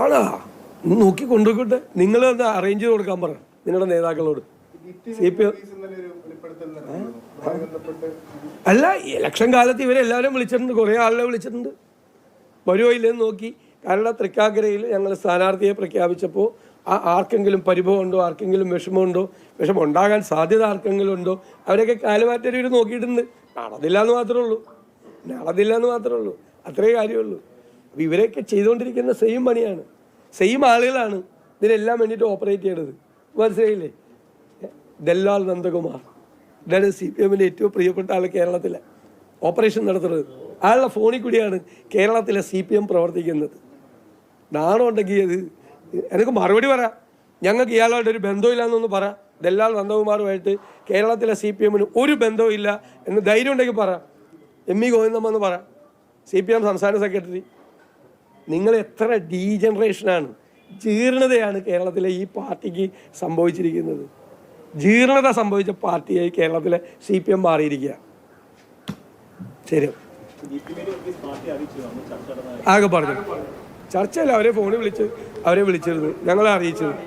ആണാ നോക്കി കൊണ്ടുപോയിക്കോട്ടെ. നിങ്ങൾ എന്താ അറേഞ്ച് ചെയ്ത് കൊടുക്കാൻ പറ നിങ്ങളുടെ നേതാക്കളോട്. CPM അല്ല, ഇലക്ഷൻ കാലത്ത് ഇവരെല്ലാവരും വിളിച്ചിട്ടുണ്ട്, കുറേ ആളുകളെ വിളിച്ചിട്ടുണ്ട്. വരുമോ ഇല്ലെന്ന് നോക്കി. കാരണം തൃക്കാക്കരയിൽ ഞങ്ങൾ സ്ഥാനാർത്ഥിയെ പ്രഖ്യാപിച്ചപ്പോൾ ആർക്കെങ്കിലും പരിഭവമുണ്ടോ, ആർക്കെങ്കിലും വിഷമമുണ്ടോ, വിഷമം ഉണ്ടാകാൻ സാധ്യത ആർക്കെങ്കിലും ഉണ്ടോ, അവരൊക്കെ കാലുമാറ്റം നോക്കിയിട്ടുണ്ട്. നടന്നില്ല എന്ന് മാത്രമേ ഉള്ളൂ. അത്രേ കാര്യമുള്ളൂ. അപ്പോൾ ഇവരെയൊക്കെ ചെയ്തുകൊണ്ടിരിക്കുന്ന സെയിം പണിയാണ്, സെയിം ആളുകളാണ് ഇതിനെല്ലാം വേണ്ടിയിട്ട് ഓപ്പറേറ്റ് ചെയ്യണത്. മനസ്സിലായില്ലേ? ദല്ലാൽ നന്ദകുമാർ, ഇതാണ് CPM ഏറ്റവും പ്രിയപ്പെട്ട ആൾ കേരളത്തിലെ ഓപ്പറേഷൻ നടത്തുന്നത്. ആളുടെ ഫോണിൽ കൂടിയാണ് കേരളത്തിലെ CPM പ്രവർത്തിക്കുന്നത്. നാണം ഉണ്ടെങ്കിൽ അത് എനിക്ക് മറുപടി പറ. ഞങ്ങൾക്ക് ഇയാളുമായിട്ട് ഒരു ബന്ധമില്ലാന്നൊന്ന് പറ. ദല്ലാൽ നന്ദകുമാറുമായിട്ട് കേരളത്തിലെ CPM ഒരു ബന്ധവും ഇല്ല എന്ന് ധൈര്യം ഉണ്ടെങ്കിൽ പറ. ME ഗോവിന്ദമ്മ എന്ന് പറ, CPM സംസ്ഥാന സെക്രട്ടറി. നിങ്ങൾ എത്ര ഡീജനറേഷനാണ്, ജീർണതയാണ് കേരളത്തിലെ ഈ പാർട്ടിക്ക് സംഭവിച്ചിരിക്കുന്നത്. ജീർണത സംഭവിച്ച പാർട്ടിയായി കേരളത്തിലെ CPM മാറിയിരിക്കുക. ശരി, ആകെ പറഞ്ഞു ചർച്ചയല്ല. അവരെ ഫോണിൽ അവരെ വിളിച്ചിരുന്നു, ഞങ്ങളെ അറിയിച്ചിരുന്നു.